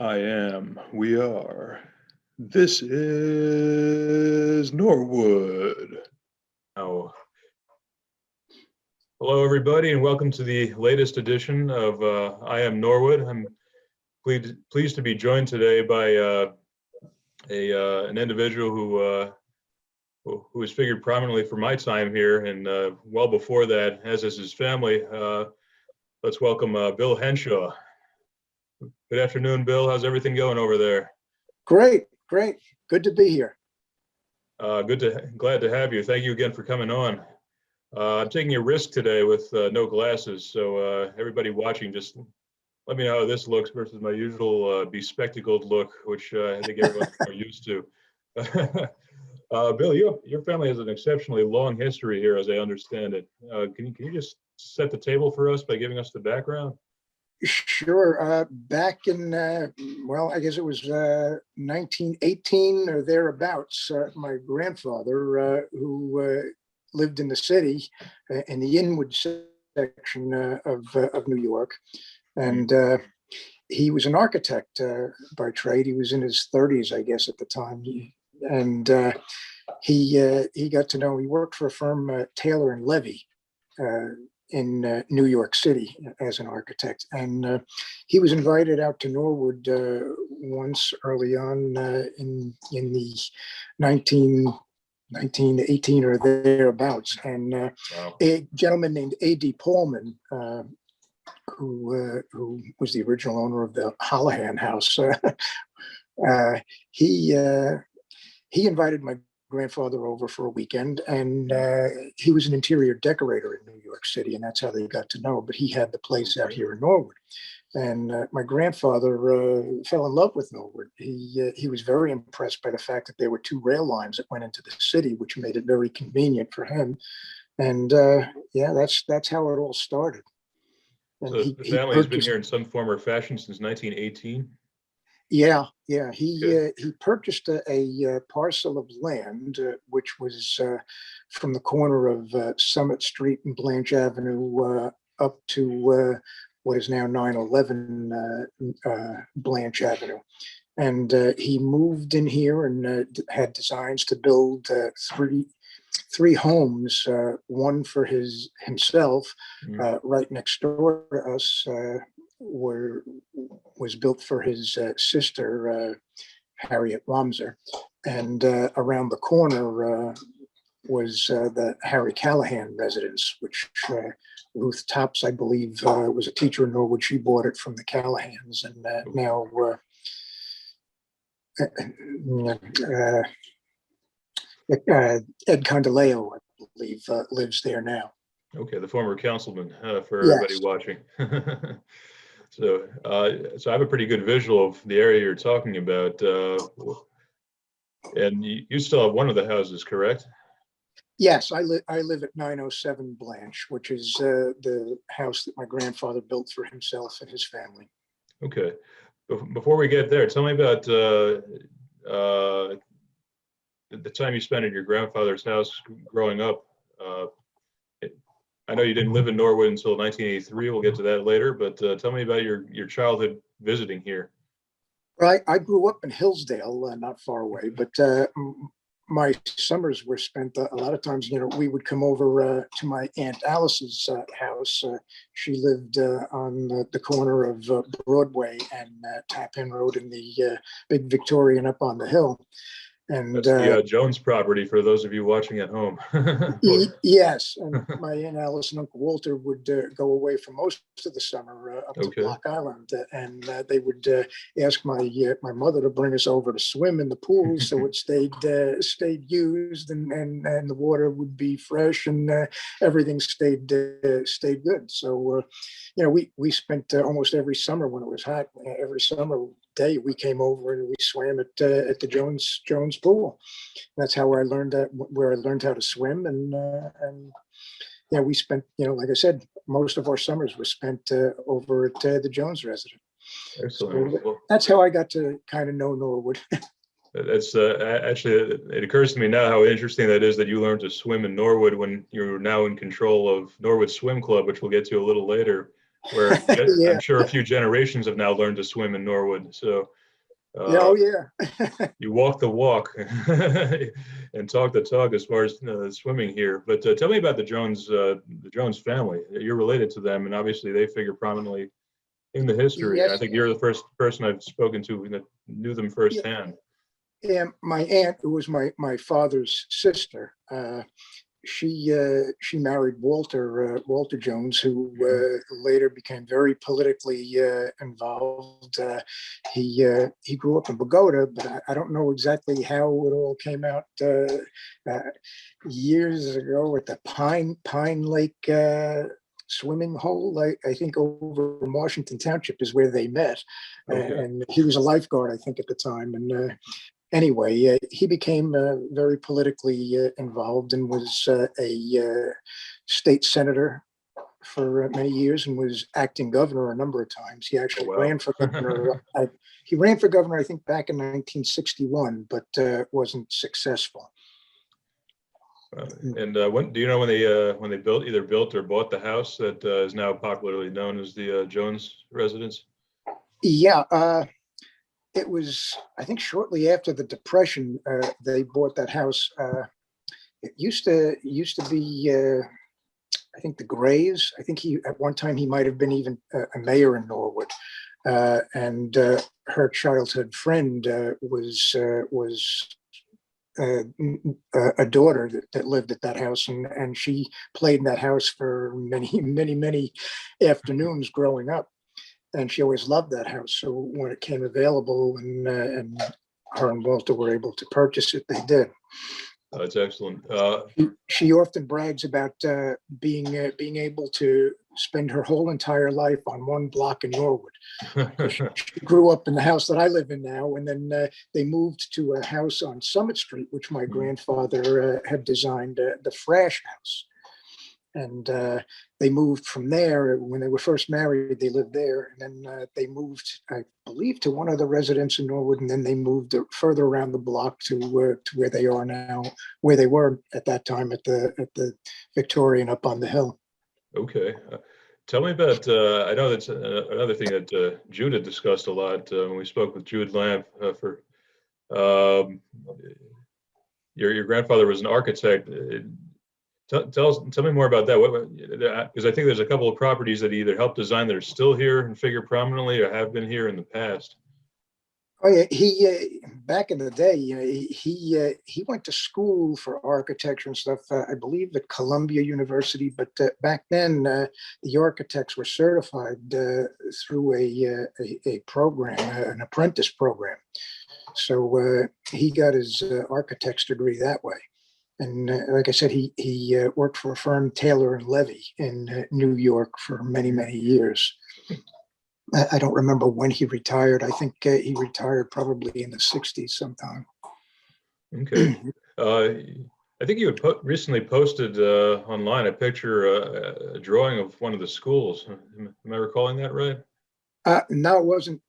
I am. We are. This is Norwood. Now, hello, everybody, and welcome to the latest edition of I Am Norwood. I'm pleased to be joined today by an individual who has figured prominently for my time here, and well before that, as is his family. Let's welcome Bill Henshaw. Good afternoon, Bill. How's everything going over there? Great. Good to be here. Glad to have you. Thank you again for coming on. I'm taking a risk today with no glasses, so everybody watching, just let me know how this looks versus my usual bespectacled look, which I think everyone's more used to. Bill, your family has an exceptionally long history here, as I understand it. Can you just set the table for us by giving us the background? Sure. Back in, I guess it was 1918 or thereabouts, my grandfather, who lived in the city, in the Inwood section of New York. And he was an architect by trade. He was in his 30s, I guess, at the time. And he got to know, he worked for a firm, Taylor and Levy, in New York City as an architect. And he was invited out to Norwood once early on in the 1918 or thereabouts. And Wow. a gentleman named A.D. Paulman, who was the original owner of the Holohan House, he invited my grandfather over for a weekend, and he was an interior decorator in New York City, and that's how they got to know. But he had the place out here in Norwood, and my grandfather fell in love with Norwood. He was very impressed by the fact that there were two rail lines that went into the city, which made it very convenient for him. And that's how it all started. And So the family has been here in some form or fashion since 1918? Yeah. He purchased a parcel of land, which was from the corner of Summit Street and Blanche Avenue up to what is now 911 Blanche Avenue. And he moved in here and had designs to build three homes, one for himself, right next door to us, was built for his sister, Harriet Wamser. And around the corner was the Harry Callahan residence, which Ruth Topps, I believe, was a teacher in Norwood. She bought it from the Callahans, and now Ed Condileo, I believe, lives there now. Okay, the former councilman, for everybody Yes. watching. So I have a pretty good visual of the area you're talking about. And you still have one of the houses, correct? Yes, I live at 907 Blanche, which is the house that my grandfather built for himself and his family. Okay. Before we get there, tell me about the time you spent at your grandfather's house growing up. I know you didn't live in Norwood until 1983. We'll get to that later, but tell me about your childhood visiting here. Right. I grew up in Hillsdale, not far away, but my summers were spent a lot of times, we would come over to my Aunt Alice's house. She lived on the corner of Broadway and Tappan Road in the big Victorian up on the hill. And that's the Jones property for those of you watching at home. Yes, and my Aunt Alice and Uncle Walter would go away for most of the summer up to Block Island, and they would ask my mother to bring us over to swim in the pool, so it stayed used, and the water would be fresh, and everything stayed good. So we spent almost every summer when it was hot. Every summer day we came over and we swam at the Jones pool. That's how I learned how to swim, and we spent, like I said, most of our summers were spent over at the Jones residence. Excellent. So that's how I got to kind of know Norwood. That's actually, it occurs to me now how interesting that is that you learned to swim in Norwood when you're now in controd of Norwood Swim Club, which we'll get to a little later. where I'm Yeah. sure a few generations have now learned to swim in Norwood. So Yeah. uh, Oh, yeah. you walk the walk and talk the talk as far as swimming here. But tell me about the Jones family. You're related to them, and obviously they figure prominently in the history. I Yes. think you're the first person I've spoken to that knew them Yeah. firsthand. And my aunt, who was my father's sister, she married Walter Jones, who Mhm. later became very politically involved. He grew up in Bogota, but I don't know exactly how it all came out. Uh, Years ago at the Pine Lake swimming hole, I think over in Washington Township is where they met, Okay. and he was a lifeguard, I think, at the time, and anyway, he became very politically involved and was a state senator for many years and was acting governor a number of times. He Oh actually ran wow. for governor. He ran for governor, I think, back in 1961, but wasn't successful. And when do you know when they built either built or bought the house that is now popularly known as the Jones residence? Yeah, it was, I think, shortly after the Depression, they bought that house. It used to be I think the Grays. I think he at one time he might have been even a mayor in Norwood, and her childhood friend was a daughter that lived at that house, and she played in that house for many afternoons growing up, and she always loved that house. So when it came available, and her and Walter were able to purchase it, they did. That's excellent. She often brags about being able to spend her whole entire life on one block in Norwood. She grew up in the house that I live in now, and then they moved to a house on Summit Street, which my grandfather had designed, the Frash House. And they moved from there. When they were first married, they lived there, and then they moved, I believe, to one of the residents in Norwood, and then they moved further around the block to where they are now, where they were at that time at the Victorian up on the hill. Okay. Tell me about, I know that's another thing that Jude had discussed a lot when we spoke with Jude Lamb for um, your grandfather was an architect. Tell me more about that. Because I think there's a couple of properties that he either helped design that are still here and figure prominently or have been here in the past. Oh yeah, he back in the day, he went to school for architecture and stuff. I believe at Columbia University, but back then the architects were certified through a program, an apprentice program. So he got his architect's degree that way. And like I said, he worked for a firm, Taylor and Levy, in New York for many years. I don't remember when he retired. I think he retired probably in the 60s sometime. Okay. Uh, I think you had recently posted online a picture, a drawing of one of the schools. Am I recalling that right? No, it wasn't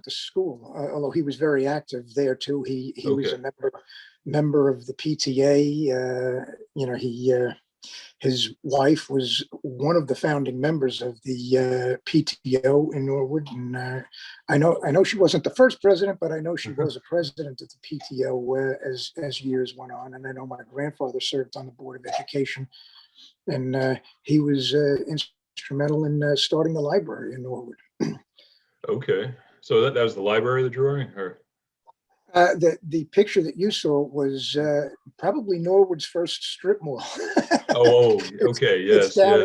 the school. Although he was very active there too. He was Okay. a member of the PTA. He his wife was one of the founding members of the PTO in Norwood, and I know she wasn't the first president, but I know she was a president of the PTO as years went on. And I know my grandfather served on the board of education, and he was instrumental in starting the library in Norwood. Okay. So that was the library, the drawing, or? The picture that you saw was probably Norwood's first strip mall. Oh, it's okay. it's Yes, down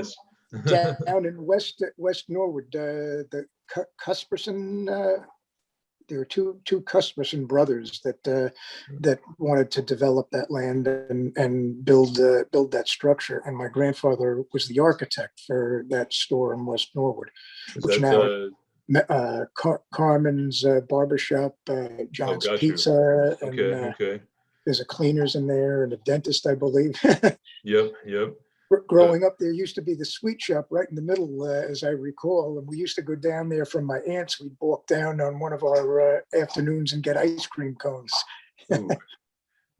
yes. down in West Norwood. The Cusperson. There were two Cusperson brothers that wanted to develop that land and build that structure. And my grandfather was the architect for that store in West Norwood, Is which that now Carmen's Barbershop, oh, John's got you. Pizza, Okay, and okay. there's a cleaners in there and a dentist, I believe. Yep, yep. Uh, Growing up, there used to be the sweet shop right in the middle, as I recall, and we used to go down there from my aunt's. We'd walk down on one of our afternoons and get ice cream cones. ooh,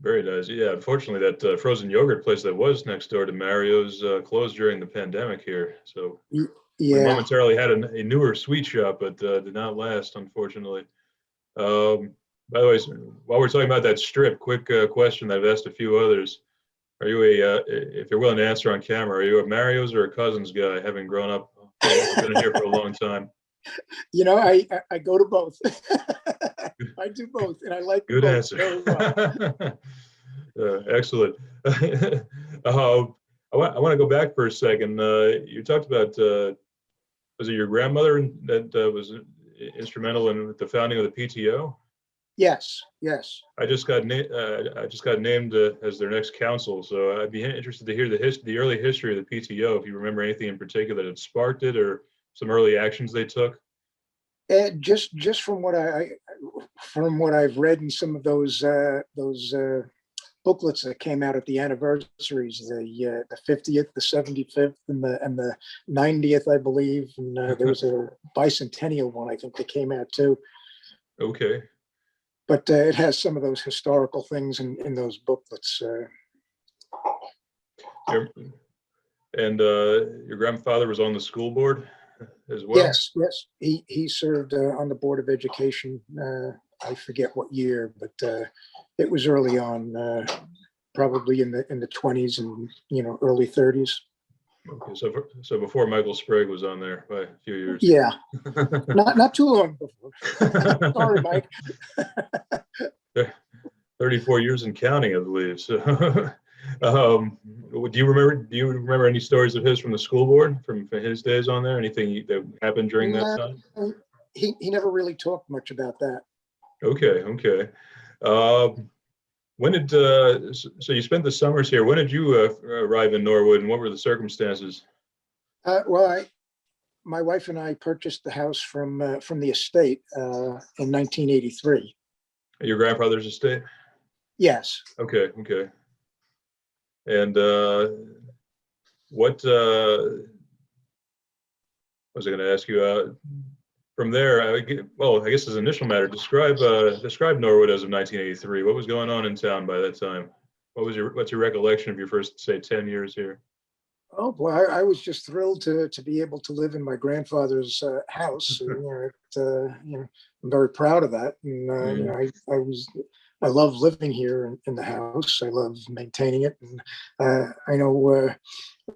very nice. Yeah, unfortunately, that frozen yogurt place that was next door to Mario's closed during the pandemic here. So We Yeah. momentarily had a newer sweet shop, but did not last, unfortunately. By the way, while we're talking about that strip, quick question. I've asked a few others. Are you if you're willing to answer on camera, are you a Mario's or a Cousins guy, having grown up, been here for a long time? You know, I go to both. I do both, and I like them Good both answer. very well. Excellent. I want to go back for a second. You talked about, was it your grandmother that was instrumental in the founding of the PTO? Yes, yes. I just got named as their next counsel, so I'd be interested to hear the early history of the PTO. If you remember anything in particular that sparked it, or some early actions they took. Just from what I've read in some of those booklets that came out at the anniversaries, the 50th, the 75th, and the 90th, I believe, and there was a bicentennial one I think that came out too. Okay. But it has some of those historical things in those booklets. And your grandfather was on the school board as well? Yes, yes. He served on the Board of Education. I forget what year, but it was early on, probably in the 20s and early 30s. Okay, so before Michael Sprague was on there by a few years. Yeah, not too long before. Sorry, Mike. 34 years and counting, I believe. So, do you remember any stories of his from the school board from his days on there? Anything that happened during that time? He never really talked much about that. Okay, okay. When did so you spent the summers here? When did you arrive in Norwood, and what were the circumstances? Well, my wife and I purchased the house from the estate in 1983. Your grandfather's estate? Yes. Okay, okay. And what was I going to ask you? From there, I guess as an initial matter, describe Norwood as of 1983. What was going on in town by that time? What's your recollection of your first, say, 10 years here? Oh boy, I was just thrilled to be able to live in my grandfather's house. I'm very proud of that. And I love living here in the house. I love maintaining it. And I know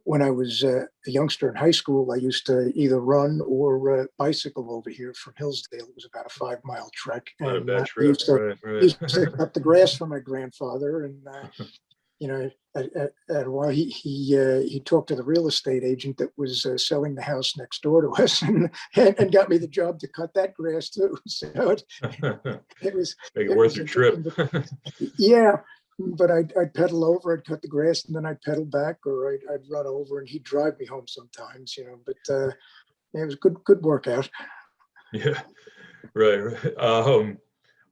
when I was a youngster in high school, I used to either run or bicycle over here from Hillsdale. It was about a 5-mile trek. Not a And bad I trip, right. used to cut the grass for my grandfather. And at a while he talked to the real estate agent that was selling the house next door to us, and got me the job to cut that grass too. So it was make it worth your trip. Yeah, but I'd pedal over, I'd cut the grass, and then I'd pedal back, or I'd run over, and he'd drive me home sometimes. But it was good workout. Yeah, right.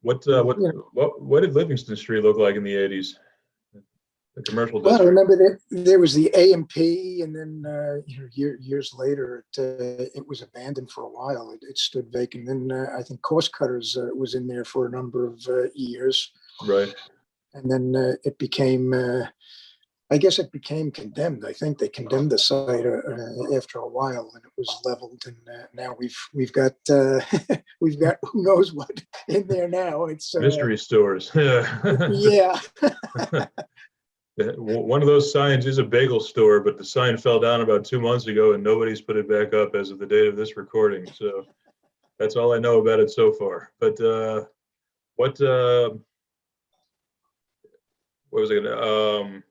What did Livingston Street look like in the 80s? The commercial district. Well, I remember that there was the A&P, and then years later, it was abandoned for a while. It stood vacant. Then I think Cost Cutters was in there for a number of years. Right. And then it became, I guess it became condemned. I think they condemned the site after a while, and it was leveled. And now we've got we've got who knows what in there now. It's mystery stores. Yeah. One of those signs is a bagel store, but the sign fell down about 2 months ago, and nobody's put it back up as of the date of this recording. So that's all I know about it so far. But what was I gonna?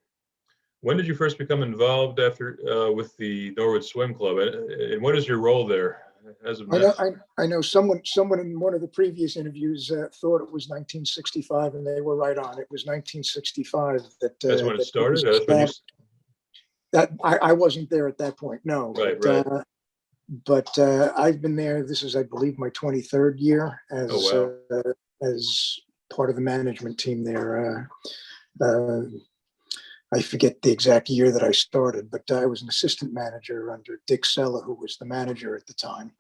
When did you first become involved with the Norwood Swim Club, and what is your role there as of now? I know someone in one of the previous interviews thought it was 1965, and they were right on. It was 1965 That's when it started. I wasn't there at that point. No. Right, but, right. But I've been there. This is, I believe, my 23rd year as part of the management team there. I forget the exact year that I started, but I was an assistant manager under Dick Sella, who was the manager at the time.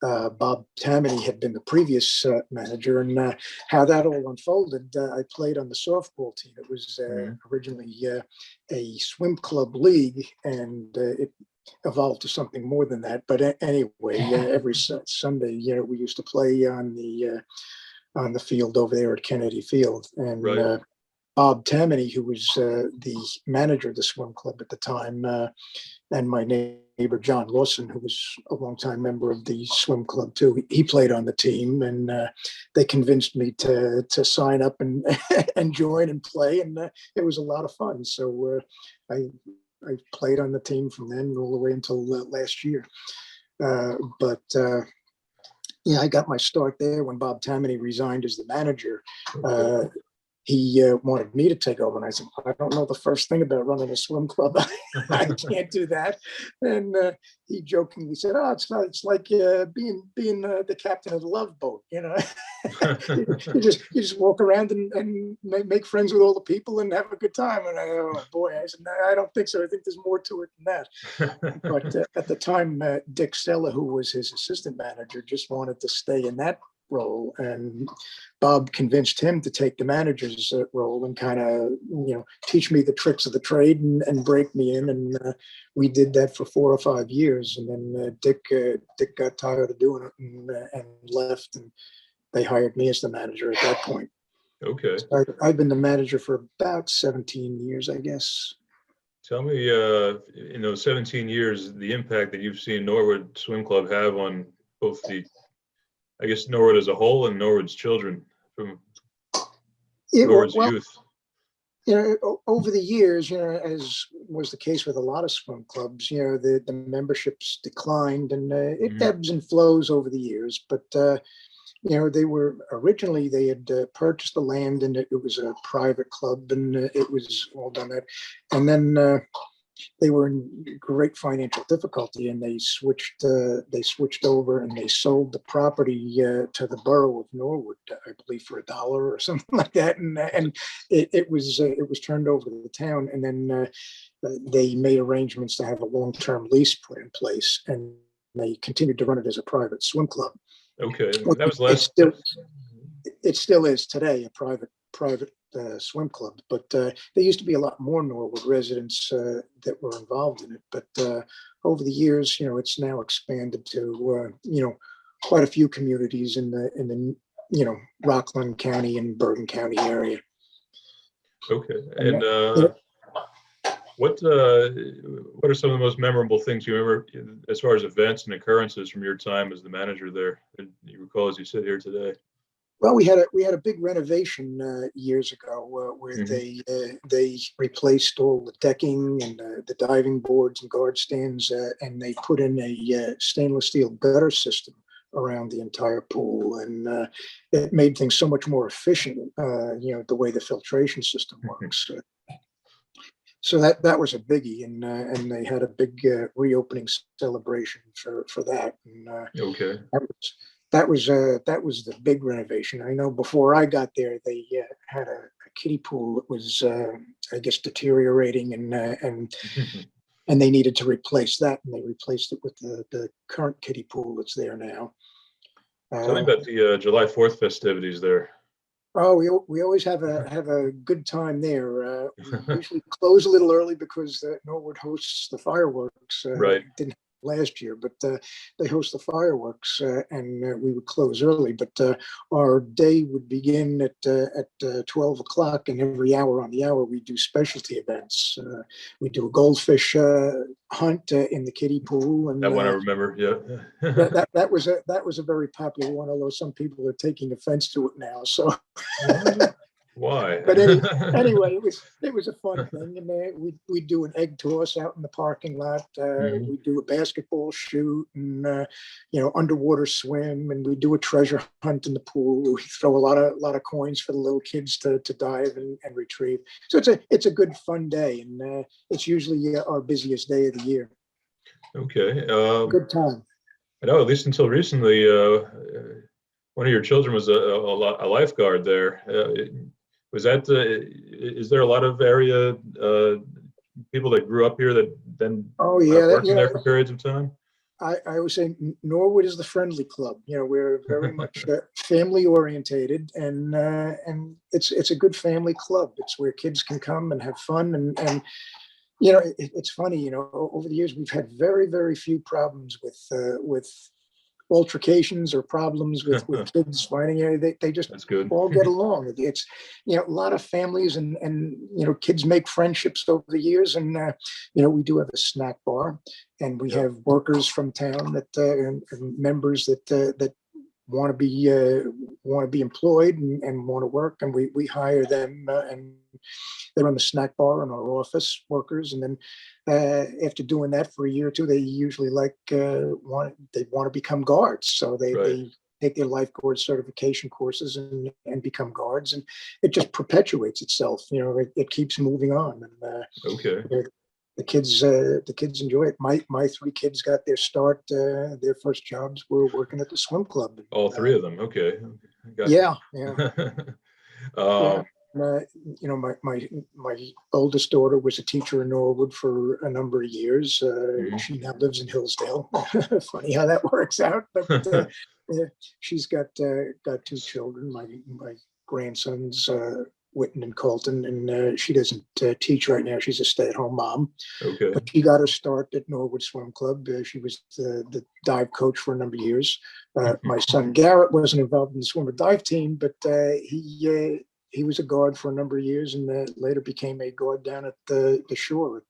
Bob Tammany had been the previous manager, and how that all unfolded, I played on the softball team. It was originally a swim club league, and it evolved to something more than that. But anyway, every Sunday, we used to play on the field over there at Kennedy Field, and Right. Bob Tammany, who was the manager of the swim club at the time, and my neighbor John Lawson, who was a longtime member of the swim club too. He played on the team, and they convinced me to sign up and and join and play, and it was a lot of fun. So I played on the team from then all the way until last year. But yeah, I got my start there when Bob Tammany resigned as the manager. Okay. He wanted me to take over, and I said, I don't know the first thing about running a swim club. I can't do that. And he jokingly said, "Oh, it's like being the captain of the Love Boat. You just walk around and make friends with all the people and have a good time." And oh boy, I said, "No, I don't think so. I think there's more to it than that." But at the time, Dick Stella, who was his assistant manager, just wanted to stay in that role, and Bob convinced him to take the manager's role and kind of teach me the tricks of the trade and break me in, and we did that for 4 or 5 years, and then Dick got tired of doing it and left, and they hired me as the manager at that point. Okay. So I've been the manager for about 17 years, I guess. Tell me, in those 17 years, the impact that you've seen Norwood Swim Club have on both I guess, Norwood as a whole and Norwood's children from Norwood's youth. Over the years, as was the case with a lot of swim clubs, the memberships declined, and it ebbs and flows over the years. But they had purchased the land, and it was a private club, and it was all done that. And then they were in great financial difficulty, and they switched over and they sold the property to the borough of Norwood, I believe, for $1 or something like that, and it was turned over to the town, and then they made arrangements to have a long-term lease put in place, and they continued to run it as a private swim club. Okay, that was last. It still is today a private swim club, but there used to be a lot more Norwood residents that were involved in it. But over the years, it's now expanded to quite a few communities in the Rockland County and Bergen County area. Okay, and what are some of the most memorable things you remember as far as events and occurrences from your time as the manager there, and you recall as you sit here today? Well, we had a big renovation years ago where they replaced all the decking and the diving boards and guard stands, and they put in a stainless steel gutter system around the entire pool, and it made things so much more efficient. The way the filtration system works. So that was a biggie, and they had a big reopening celebration for that. And, okay. That was the big renovation. I know before I got there, they had a kiddie pool that was, I guess, deteriorating, and they needed to replace that, and they replaced it with the current kiddie pool that's there now. Tell me about the July 4th festivities there. Oh, we always have a good time there. We usually close a little early because Norwood hosts the fireworks. Right. Didn't last year, but they host the fireworks, and we would close early. But our day would begin at 12 o'clock, and every hour on the hour we do specialty events. We do a goldfish hunt in the kiddie pool, and that one I remember. Yeah, that was a very popular one. Although some people are taking offense to it now. So why? But anyway, it was a fun thing, and we do an egg toss out in the parking lot. We do a basketball shoot, and underwater swim, and we do a treasure hunt in the pool. We throw a lot of coins for the little kids to dive and retrieve. So it's a good fun day, and it's usually our busiest day of the year. Okay. Good time. I know, at least until recently, one of your children was a lifeguard there. Was that? Is there a lot of area people that grew up here that then working there for periods of time? I always say Norwood is the friendly club. We're very much family orientated, and it's a good family club. It's where kids can come and have fun, and It's funny, over the years, we've had very, very few problems with altercations or problems with kids fighting. They just That's good. all get along. It's, a lot of families and kids make friendships over the years. And, we do have a snack bar, and we Yep. have workers from town and members that want to be employed and want to work, and we hire them, and they run the snack bar in our office, workers. And then after doing that for a year or two, they usually want to become guards, so Right. they take their lifeguard certification courses and become guards, and it just perpetuates itself. It keeps moving on. And Okay. the kids enjoy it. My three kids got their start. Their first jobs were working at the swim club. All three of them. Okay. Yeah. Um, Uh, my oldest daughter was a teacher in Norwood for a number of years. Mhm. She now lives in Hillsdale. Funny how that works out. But she's got two children. My grandsons, Witten and Colton, and she doesn't teach right now. She's a stay-at-home mom. Okay. But she got her start at Norwood Swim Club. She was the dive coach for a number of years. My son Garrett wasn't involved in the swim or dive team, but he was a guard for a number of years, and later became a guard down at the shore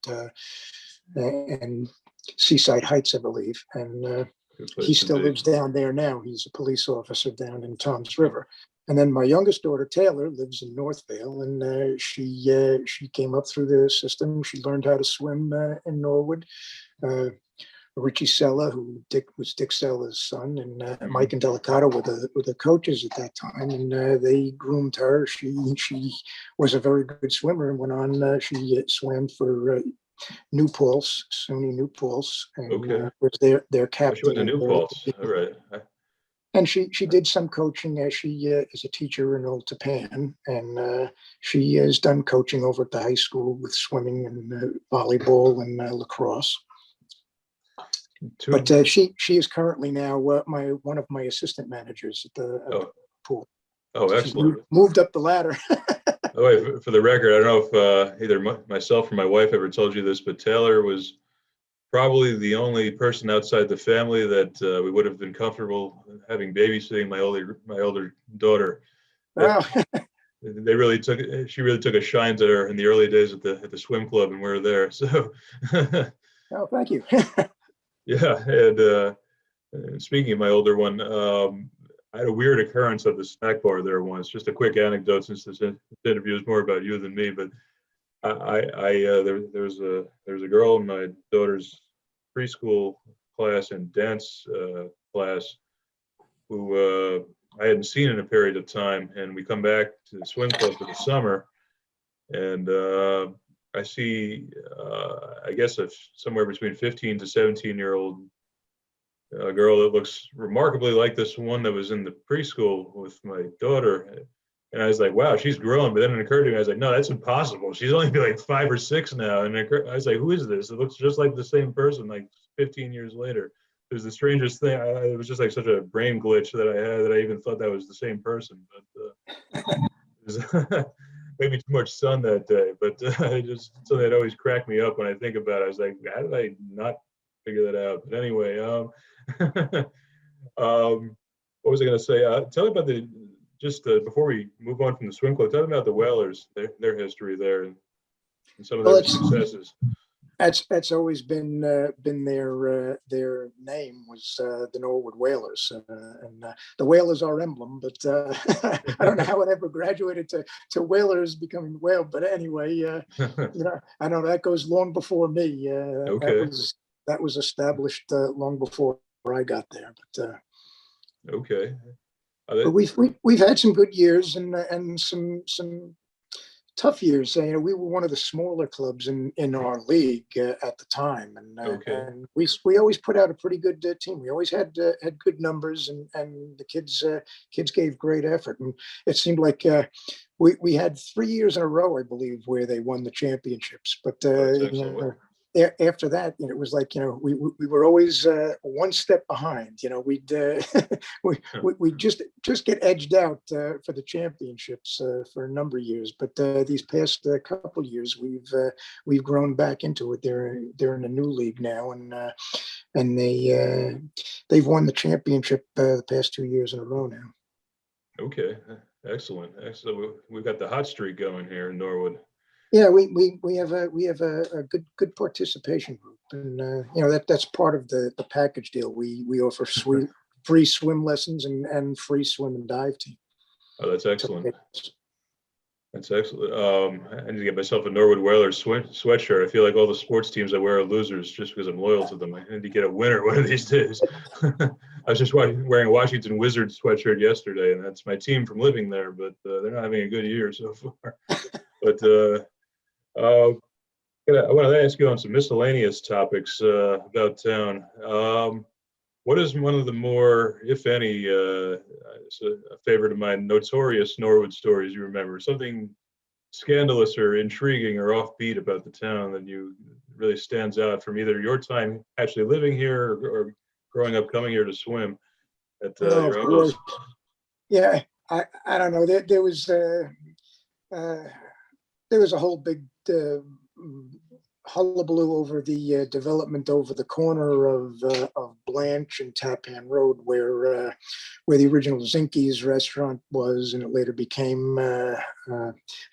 and Seaside Heights, I believe. And he still lives down there now. He's a police officer down in Toms River. And then my youngest daughter, Taylor, lives in Northvale, and she came up through the system. She learned how to swim in Norwood. Richie Sella, who was Dick Sella's son, and Mike and Delicato were the coaches at that time, and they groomed her. She was a very good swimmer and went on. She swam for New Paltz, SUNY New Paltz, and Okay. was their captain. She went to New Paltz. All right. And she did some coaching as she is a teacher in Old Tapan, and she has done coaching over at the high school with swimming and volleyball and lacrosse. But she is currently now one of my assistant managers at the pool. Oh, So excellent. moved up the ladder. Oh, wait, for the record, I don't know if either myself or my wife ever told you this, but Taylor was probably the only person outside the family that we would have been comfortable having babysitting my older daughter. Wow. She really took a shine to her in the early days at the swim club, and we were there. So. Oh, thank you. Yeah, and speaking of my older one, I had a weird occurrence at the snack bar there once. Just a quick anecdote, since this interview is more about you than me. But there's a girl in my daughter's preschool class and dance class who I hadn't seen in a period of time, and we come back to the swim club for the summer, and I see, I guess, somewhere between 15 to 17-year-old girl that looks remarkably like this one that was in the preschool with my daughter. And I was like, wow, she's grown. But then it occurred to me, I was like, no, that's impossible. She's only like 5 or 6 now. And I was like, who is this? It looks just like the same person, like 15 years later. It was the strangest thing. It was just like such a brain glitch that I had that I even thought that was the same person. But it was maybe too much sun that day, but just something that always cracked me up when I think about it. I was like, how did I not figure that out? But anyway, what was I going to say? Tell me about before we move on from the swim club, tell me about the Whalers, their history there, and some of their successes. That's always been their name was the Norwood Whalers, and the whale is our emblem. But I don't know how it ever graduated to Whalers becoming whale. But anyway, I know that goes long before me. Okay. That was established long before I got there. But okay. But we've had some good years and some tough years. We were one of the smaller clubs in our league at the time, and we always put out a pretty good team. We always had good numbers, and the kids gave great effort. And it seemed like we had 3 years in a row, I believe, where they won the championships. But after that, it was like, we were always one step behind. We'd we just get edged out for the championships for a number of years. But these past couple of years, we've grown back into it. They're in a new league now, and they've won the championship the past 2 years in a row now. Okay, excellent. Excellent. We've got the hot streak going here in Norwood. Yeah, we have a good participation group, and that's part of the package deal. We offer free swim lessons and free swim and dive team. Oh, that's excellent. That's excellent. I need to get myself a Norwood Whalers sweatshirt. I feel like all the sports teams I wear are losers just because I'm loyal to them. I need to get a winner one of these days. I was just wearing a Washington Wizards sweatshirt yesterday, and that's my team from living there, but they're not having a good year so far. But I wanted to ask you on some miscellaneous topics about town. What is one of the more, if any, it's a favorite of mine, notorious Norwood stories you remember? Something scandalous or intriguing or offbeat about the town that you really stands out from either your time actually living here or growing up coming here to swim at your uncle's? Yeah, I don't know. There was a whole big hullabaloo over the development over the corner of Blanche and Tappan Road, where the original Zinke's restaurant was, and it later became. I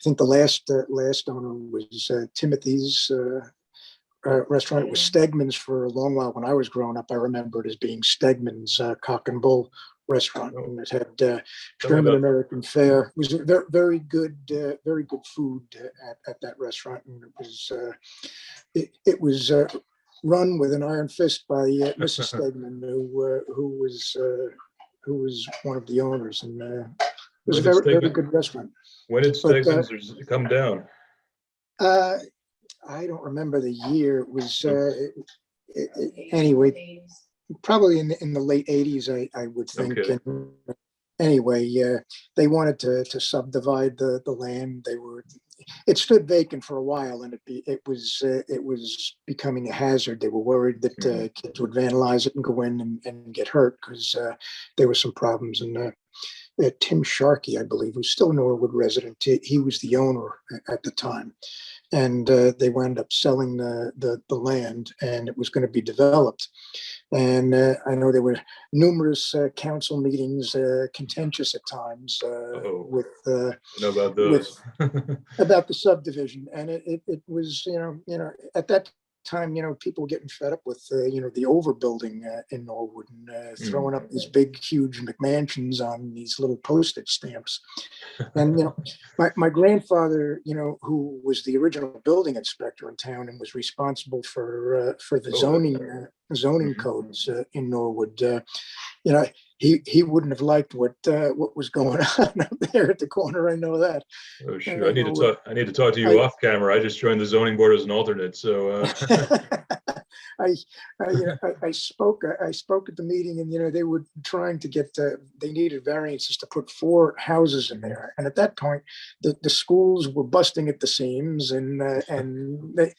think the last owner was Timothy's restaurant. It was Stegman's for a long while. When I was growing up, I remember it as being Stegman's Cock and Bull restaurant, and it had German American fare. It was very good food at that restaurant, and it was run with an iron fist by Mrs. Stegman, who was one of the owners, and it was a very good restaurant. When did Stegman's come down? I don't remember the year. It was anyway. Probably in the late 80s, I would think. Okay. And anyway, they wanted to subdivide the land. It stood vacant for a while, and it was becoming a hazard. They were worried that kids would vandalize it and go in and get hurt because there were some problems. And Tim Sharkey, I believe, who's still a Norwood resident, he was the owner at the time. And they wound up selling the land, and it was going to be developed. And I know there were numerous council meetings, contentious at times, with about those. About the subdivision. And it was, at that time, people were getting fed up with, the overbuilding in Norwood and throwing up these big, huge McMansions on these little postage stamps. And, my grandfather, who was the original building inspector in town and was responsible for the zoning codes in Norwood, he wouldn't have liked what was going on up there at the corner. I know that. Oh, sure. I need to talk to you off camera. I just joined the zoning board as an alternate, so. I spoke at the meeting, and they were trying to get. They needed variances to put 4 houses in there, and at that point, the schools were busting at the seams, and they,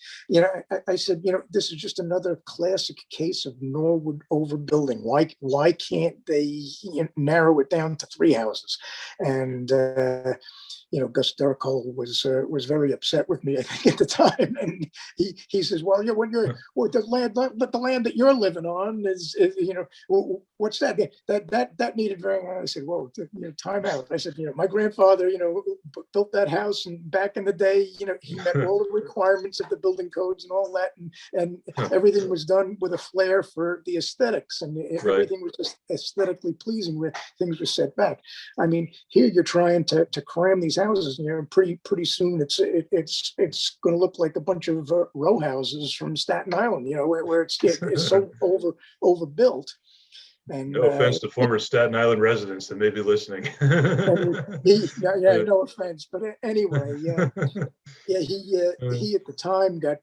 I said, this is just another classic case of Norwood overbuilding. Why can't they narrow it down to 3 houses? And Gus Darkle was very upset with me, I think, at the time, and he says, "Well, the land that you're living on is what's that? That needed very." I said, "Whoa, time out." I said, my grandfather, built that house, and back in the day, he met all the requirements of the building codes and all that, and everything was done with a flair for the aesthetics, and everything was just aesthetically pleasing where things were set back. I mean, here you're trying to cram these houses, pretty soon it's going to look like a bunch of row houses from Staten Island, where it's so overbuilt. And no offense to former Staten Island residents that may be listening. No offense, but anyway, he at the time got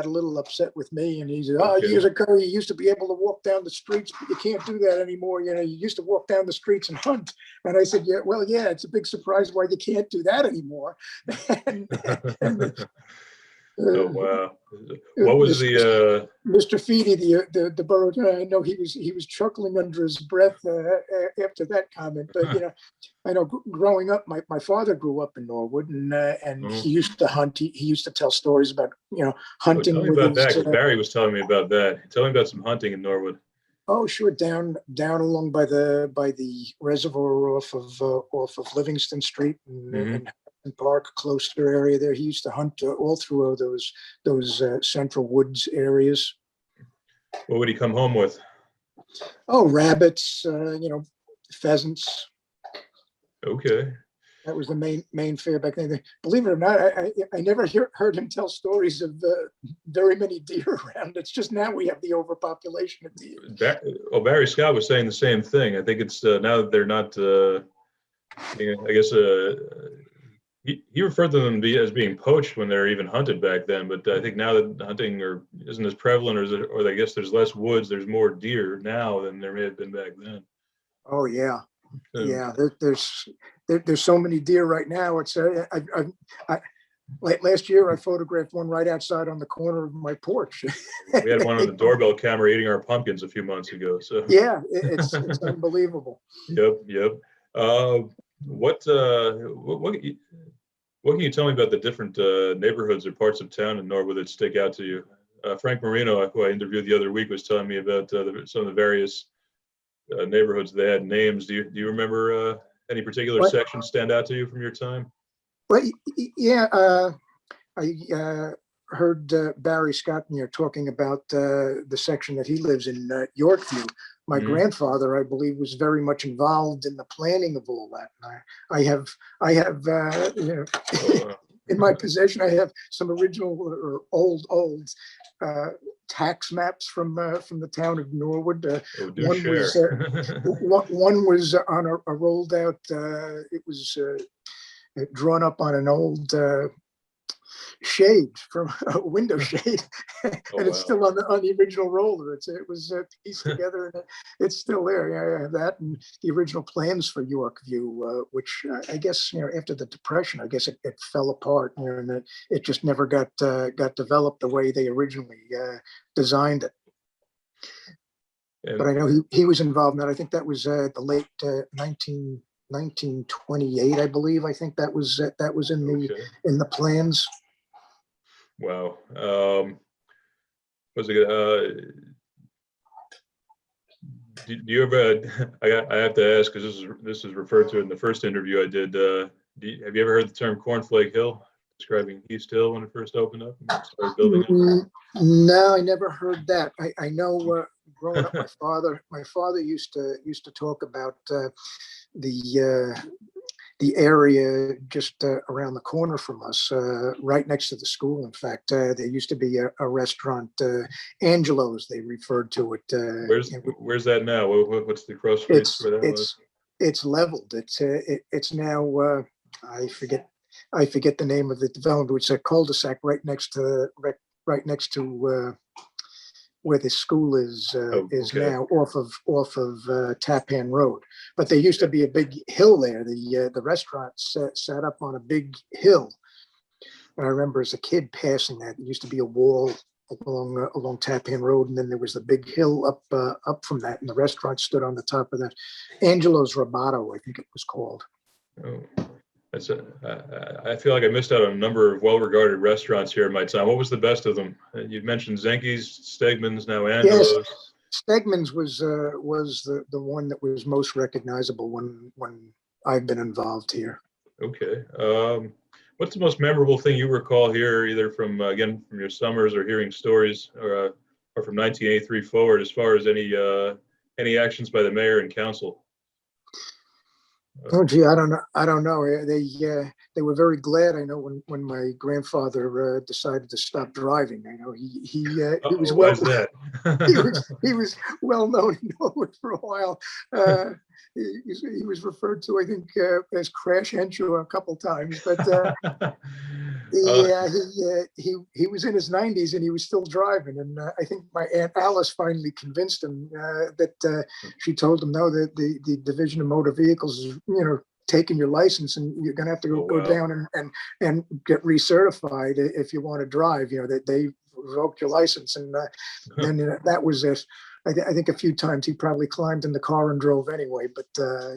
a little upset with me, and he said, years ago you used to be able to walk down the streets, but you can't do that anymore. You used to walk down the streets and hunt. And I said, it's a big surprise why you can't do that anymore. and Oh, Uh, wow. What was the, Mr. Feedy, the borough attorney, I know he was chuckling under his breath after that comment. But I know growing up, my father grew up in Norwood, and oh, he used to hunt. He used to tell stories about oh, tell hunting me with about his. that, because Barry was telling me about that. Tell me about some hunting in Norwood. Oh, sure, down along by the reservoir off of Livingston Street Hmm. and Park, closer area there. He used to hunt all through those central woods areas. What would he come home with? Oh, rabbits, pheasants. Okay. That was the main fare back then. Believe it or not, I never heard him tell stories of very many deer around. It's just now we have the overpopulation of deer. Well, Barry Scott was saying the same thing. I think it's now that they're not, I guess, he referred to them as being poached when they're even hunted back then. But I think now that hunting isn't as prevalent, or I guess there's less woods, there's more deer now than there may have been back then. Oh yeah, So, yeah. There's so many deer right now. It's last year I photographed one right outside on the corner of my porch. we had one on the doorbell camera eating our pumpkins a few months ago. So Yeah, it's unbelievable. yep, yep. Uh, what can you tell me about the different neighborhoods or parts of town in Norwood that stick out to you? Frank Marino, who I interviewed the other week, was telling me about some of the various neighborhoods. They had names. Do you remember any particular But sections stand out to you from your time? but yeah, I heard Barry Scott talking about the section that he lives in, Yorkview. My Hmm. grandfather, I believe, was very much involved in the planning of all that. And I have, Oh, in my possession, I have some original or old uh, tax maps from the town of Norwood. oh, do One was share. one was on a rolled out. It was drawn up on an old shade from a window shade, and Oh, it's wow. still on the original roller. It was pieced together, and it's still there. Yeah, I have that and the original plans for Yorkview, which I guess after the Depression, I guess it fell apart, and it just never got developed the way they originally designed it. But And I know he was involved in that. I think that was the late 1928, I believe. I think that was okay. in the plans. Wow. Was it? Do you ever? I have to ask, because this is referred to in the first interview I did. Have you ever heard the term Cornflake Hill, describing East Hill when it first opened up and started building No, I never heard that. I know growing up, it? my father used to talk about the the area just around the corner from us, right next to the school. In fact, there used to be a restaurant, Angelo's, they referred to it. Where's that now? What's the cross streets It's where that was? it's leveled. It's now I forget the name of the development. It's a cul-de-sac right next to where the school Oh, is okay. now off of Tappan Road. But there used to be a big hill there. The restaurant sat up on a big hill. And I remember as a kid passing that. There used to be a wall along Tappan Road, and then there was the big hill up from that, and the restaurant stood on the top of that. Angelo's Robato, I think it was called. Oh, I feel like I missed out on a number of well-regarded restaurants here in my time. What was the best of them? You mentioned Zenke's, Stegman's, now Yes, Angelo's. Stegman's was the one that was most recognizable when I've been involved here. Okay. What's the most memorable thing you recall here, either from again from your summers or hearing stories, or from 1983 forward, as far as any actions by the mayor and council? Oh gee, I don't know. I don't know. They were very glad. I know when my grandfather decided to stop driving. I know he was Why well is that? he was well known in Norwood for a while. He was referred to, I think, as Crash Henshaw a couple times, but Uh, yeah, he was in his 90s and he was still driving. And I think my Aunt Alice finally convinced him that she told him no, that the Division of Motor Vehicles is taking your license, and you're going to have to Oh, go wow. down and get recertified if you want to drive. That they revoked your license, and then that was it. I think a few times he probably climbed in the car and drove anyway. But Too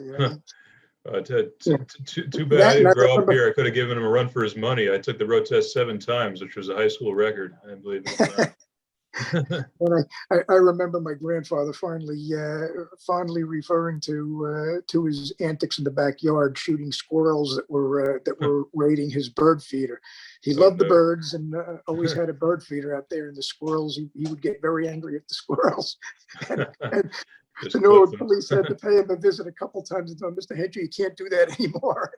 bad I that, and didn't I grow up remember. here. I could have given him a run for his money. I took the road test 7 times, which was a high school record, I believe, at the time. And I remember my grandfather fondly referring to his antics in the backyard, shooting squirrels that were raiding his bird feeder. He Oh, loved the no. birds and always had a bird feeder out there. And the squirrels, he would get very angry at the squirrels. And Just the clipped Norwood him. police had to pay him a visit a couple times and told him, "Mr. Henshaw, you can't do that anymore."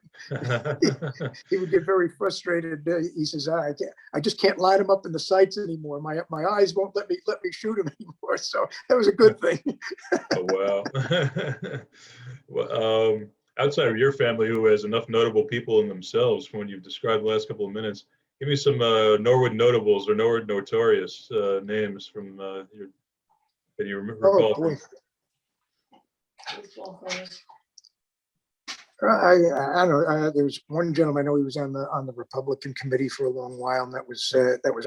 He would get very frustrated. He says, I just can't line him up in the sights anymore. My eyes won't let me shoot him anymore." So that was a good thing. Oh, wow. Well, outside of your family, who has enough notable people in themselves from what you've described the last couple of minutes, give me some Norwood notables or Norwood notorious names from that you Oh recall boy. from. I don't know. There was one gentleman I know, he was on the Republican committee for a long while, and that was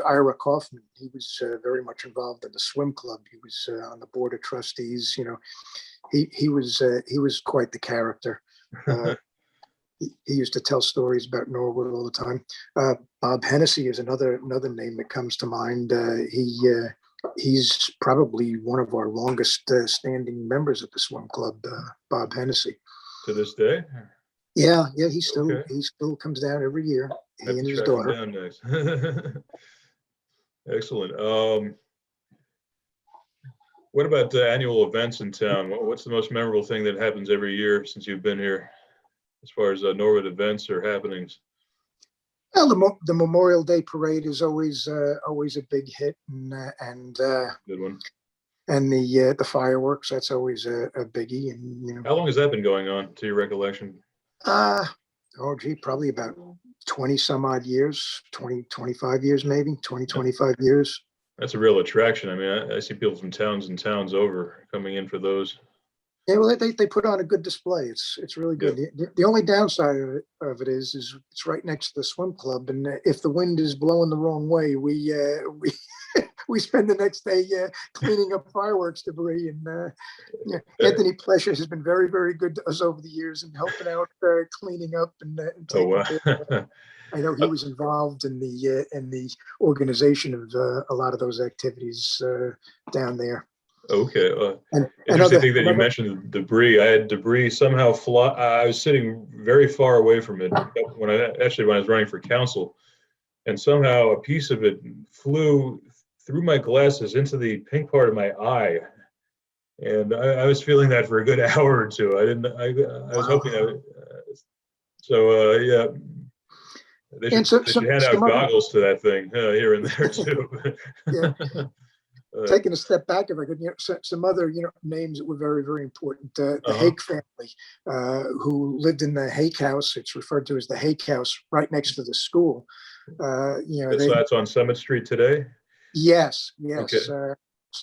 Ira Kaufman. He was very much involved in the swim club. He was on the board of trustees. He was quite the character. He used to tell stories about Norwood all the time. Bob Hennessy is another name that comes to mind. He's probably one of our longest standing members of the swim club, Bob Hennessy. To this day? Yeah, he still Okay. comes down every year. I have He and to his track him daughter. down next. Excellent. What about the annual events in town? What's the most memorable thing that happens every year since you've been here, as far as Norwood events or happenings? Well, the Memorial Day parade is always a big hit, and Good one. and the fireworks, that's always a biggie. And How long has that been going on, to your recollection? oh gee, probably about 20 some odd years, 25 years, maybe 25 years. That's a real attraction. I mean, I see people from towns and towns over coming in for those. Yeah, well, they put on a good display. It's really good. Yep. The only downside of it is it's right next to the swim club, and if the wind is blowing the wrong way, we we spend the next day cleaning up fireworks debris. And Anthony Plesher has been very, very good to us over the years and helping out cleaning up and Oh, taking care of wow. that. I know he was involved in the organization of a lot of those activities down there. Okay. And Interesting thing that you mentioned debris. I had debris somehow fly. I was sitting very far away from it when I was running for council, and somehow a piece of it flew through my glasses into the pink part of my eye, and I was feeling that for a good hour or two. I was hoping that. Yeah. They should hand out goggles to that thing here and there too. Yeah. Taking a step back, if I could, some other names that were very, very important. The Hake family, who lived in the Hake House. It's referred to as the Hake House, right next to the school. So that's on Summit Street today. Yes. Okay.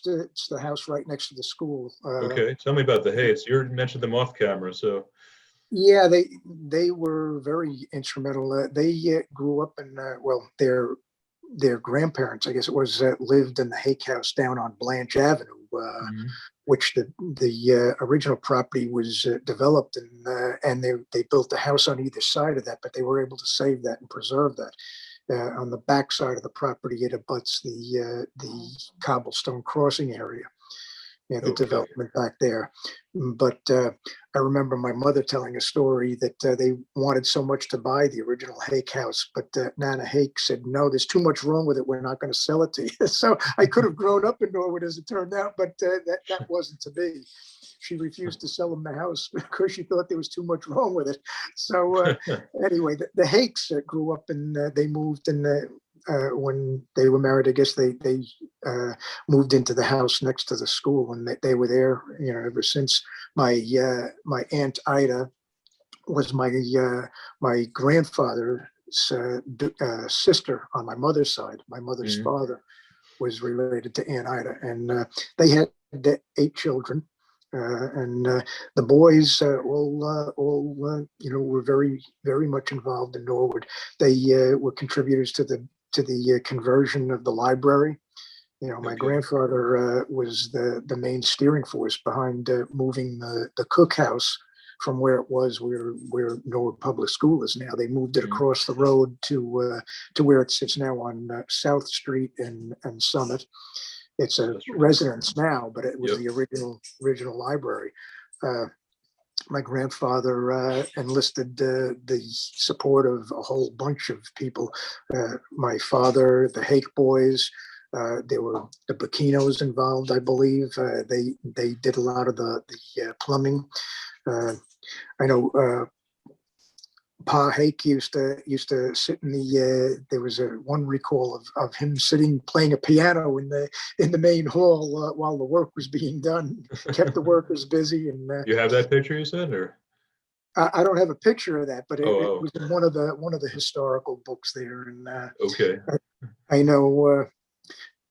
It's the house right next to the school. Okay, tell me about the Hates. You mentioned them off camera, so. Yeah, they were very instrumental. They grew up in their grandparents, I guess it was, lived in the Hake House down on Blanche Avenue, which the original property was developed, and they built a house on either side of that, but they were able to save that and preserve that. On the back side of the property, it abuts the cobblestone crossing area. The Okay. development back there. But I remember my mother telling a story that they wanted so much to buy the original Hake house, but Nana Hake said, "No, there's too much wrong with it. We're not going to sell it to you." So I could have grown up in Norwood, as it turned out, but that wasn't to be. She refused to sell them the house because she thought there was too much wrong with it. So anyway, the Hakes grew up and they moved in when they were married. I guess they moved into the house next to the school, and they were there, ever since. My Aunt Ida was my grandfather's sister on my mother's side. My mother's father was related to Aunt Ida, and they had 8 children. And the boys were very much involved in Norwood. They were contributors to the conversion of the library. My Okay. grandfather was the main steering force behind moving the cookhouse from where it was, where Norwood Public School is now. They moved it across the road to where it sits now on South Street and Summit. It's a residence now, but it was the original library. My grandfather enlisted the support of a whole bunch of people. My father, the Hake boys, there were the Burkinos involved, I believe. They did a lot of the plumbing. I know Pa Hake used to sit in the. There was one recall of him sitting playing a piano in the main hall while the work was being done. Kept the workers busy. And you have that picture, you said, or I don't have a picture of that, but it oh. was in one of the historical books there. And Okay. I know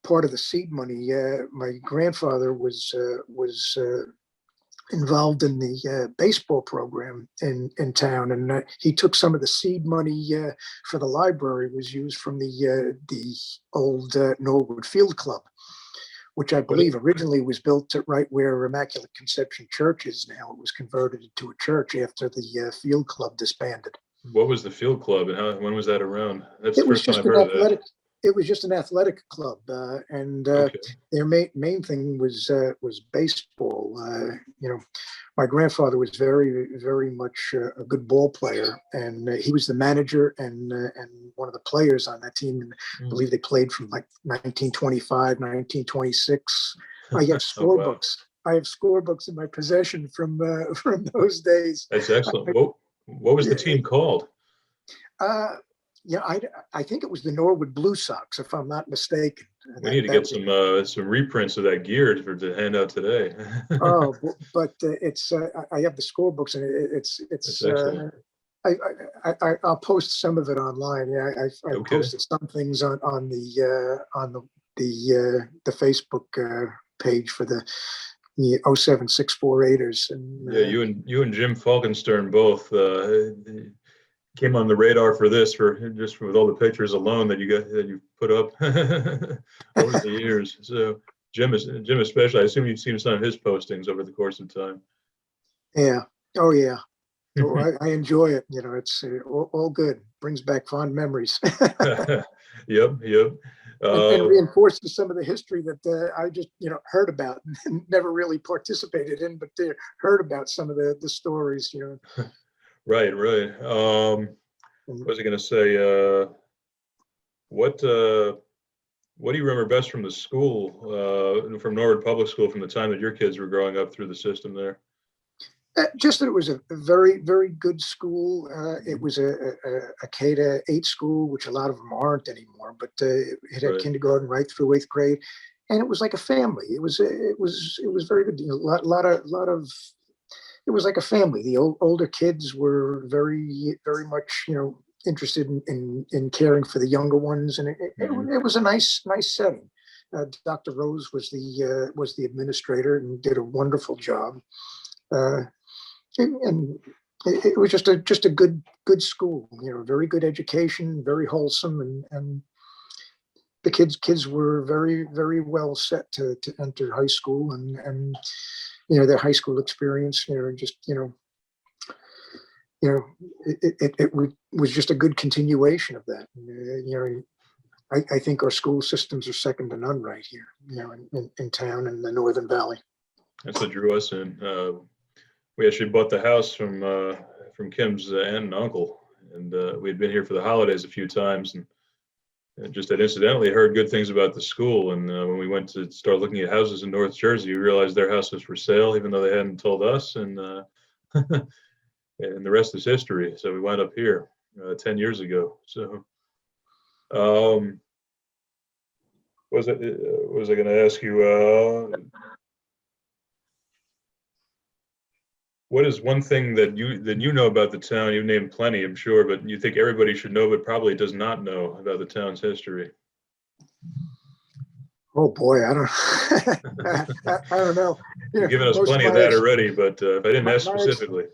part of the seed money. My grandfather was involved in the baseball program in town, and he took some of the seed money for the library was used from the old Norwood Field Club, which I believe originally was built right where Immaculate Conception Church is now. It was converted into a church after the Field Club disbanded. What was the Field Club, and when was that around? That's It the was first time just I've an heard of athletic. that. It was just an athletic club, and Okay. their main thing was baseball. My grandfather was very much a good ball player, and he was the manager and one of the players on that team. And I believe they played from like 1925, 1926. I have Oh, scorebooks. Wow. I have scorebooks in my possession from those days. That's excellent. What was the team called? I think it was the Norwood Blue Sox, if I'm not mistaken. We need to get some reprints of that gear to hand out today. Oh, but it's I have the scorebooks, and it's excellent. I'll post some of it online. Yeah, I Okay. posted some things on the Facebook page for the 07648ers. And Yeah, you and Jim Falkenstern both came on the radar for this just with all the pictures alone that you put up over the years. So Jim especially, I assume you've seen some of his postings over the course of time. Yeah. Oh yeah. So I enjoy it. It's all good. Brings back fond memories. Yep. And reinforces some of the history that I just heard about and never really participated in, but heard about some of the stories. Right. What was I going to say? What do you remember best from the school, from Norwood Public School, from the time that your kids were growing up through the system there? Just that it was a very, very good school. It was a K-8 school, which a lot of them aren't anymore, but it had kindergarten right through 8th grade, and it was like a family. It was very good. A lot of. It was like a family. The older kids were very, very much interested in caring for the younger ones, and it was a nice setting. Dr. Rose was the administrator and did a wonderful job. And it was just a good school, very good education, very wholesome, and the kids were very, very well set to enter high school, and their high school experience, it was just a good continuation of that. I think our school systems are second to none right here, in town in the Northern Valley. That's what drew us in. We actually bought the house from Kim's aunt and uncle, and we had been here for the holidays a few times, and just had incidentally heard good things about the school. And when we went to start looking at houses in North Jersey, we realized their house was for sale, even though they hadn't told us. And and the rest is history. So we wound up here 10 years ago. So, was I going to ask you? What is one thing that you know about the town? You've named plenty, I'm sure, but you think everybody should know, but probably does not know about the town's history? Oh boy, I don't, I don't know. You You've know, given us most of plenty of that already, but if I didn't my, ask my, ex- specifically.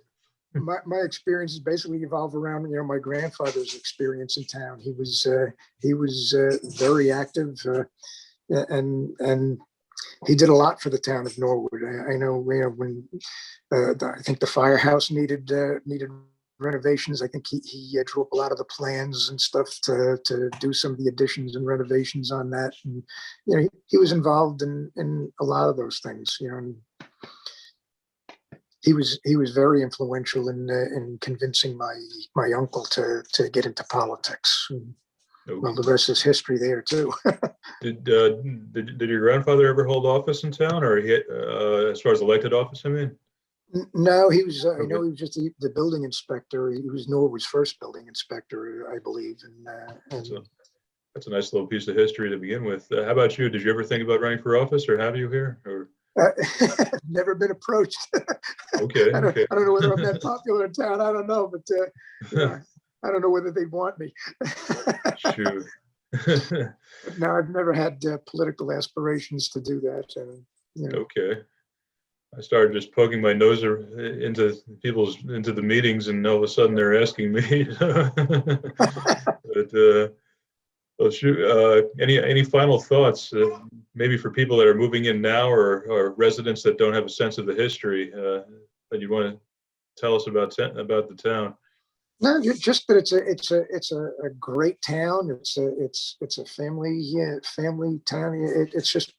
my experiences basically evolve around, my grandfather's experience in town. He was very active, and he did a lot for the town of Norwood. I know, when I think the firehouse needed renovations. I think he drew up a lot of the plans and stuff to do some of the additions and renovations on that. And he was involved in a lot of those things. And he was very influential in convincing my uncle to get into politics. And, well, the rest is history there too. Did your grandfather ever hold office in town, or as far as elected office? I mean, No, he was. I know okay, he was just the building inspector. He was Norwood's first building inspector, I believe. that's a that's a nice little piece of history to begin with. How about you? Did you ever think about running for office, or have you here? Or uh, never been approached. okay, okay. I don't know whether I'm that popular in town. I don't know, but I don't know whether they want me. Shoot. But no, I've never had political aspirations to do that. Okay. I started just poking my nose into the meetings, and all of a sudden they're asking me. But well, shoot, any final thoughts, maybe for people that are moving in now, or residents that don't have a sense of the history, that you want to tell us about the town? No, just that it's a great town. It's a family town. It's just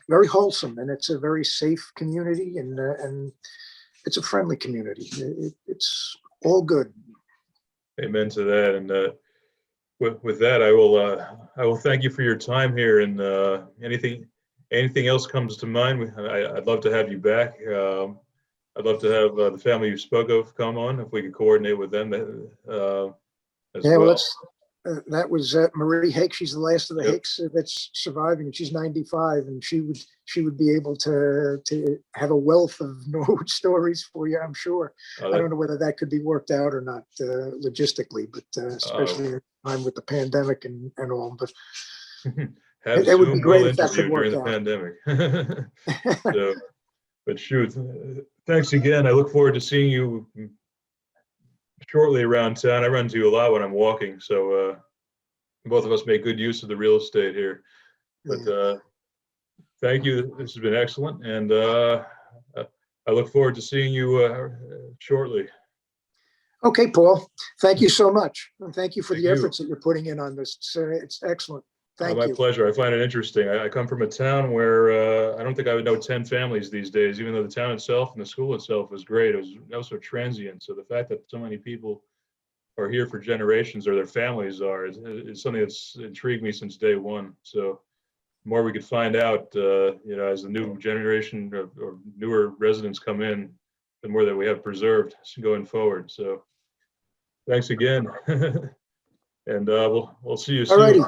very wholesome, and it's a very safe community, and it's a friendly community. It's all good. Amen to that. And with that, I will thank you for your time here. And anything else comes to mind, I'd love to have you back. I'd love to have the family you spoke of come on, if we could coordinate with them as Yeah, well, well. that was Marie Hake. She's the last of the Yep. Hakes that's surviving, and she's 95, and she would be able to have a wealth of Norwood stories for you, I'm sure. I don't know whether that could be worked out or not logistically, but especially at the time with the pandemic and all. But Had a it would be Zoom great well if that interview could during work the out. pandemic. So, but shoot, thanks again. I look forward to seeing you shortly around town. I run into you a lot when I'm walking, so both of us make good use of the real estate here. But Yeah. thank you. This has been excellent, and I look forward to seeing you shortly. Okay, Paul. Thank you so much, and thank you for Thank the you. efforts that you're putting in on this. It's excellent. Thank My you. pleasure. I find it interesting. I come from a town where I don't think I would know 10 families these days, even though the town itself and the school itself was great. It was also transient. So the fact that so many people are here for generations, or their families are, is something that's intrigued me since day one. So the more we could find out, as the new generation or newer residents come in, the more that we have preserved going forward. So thanks again. And we'll see you All soon. righty.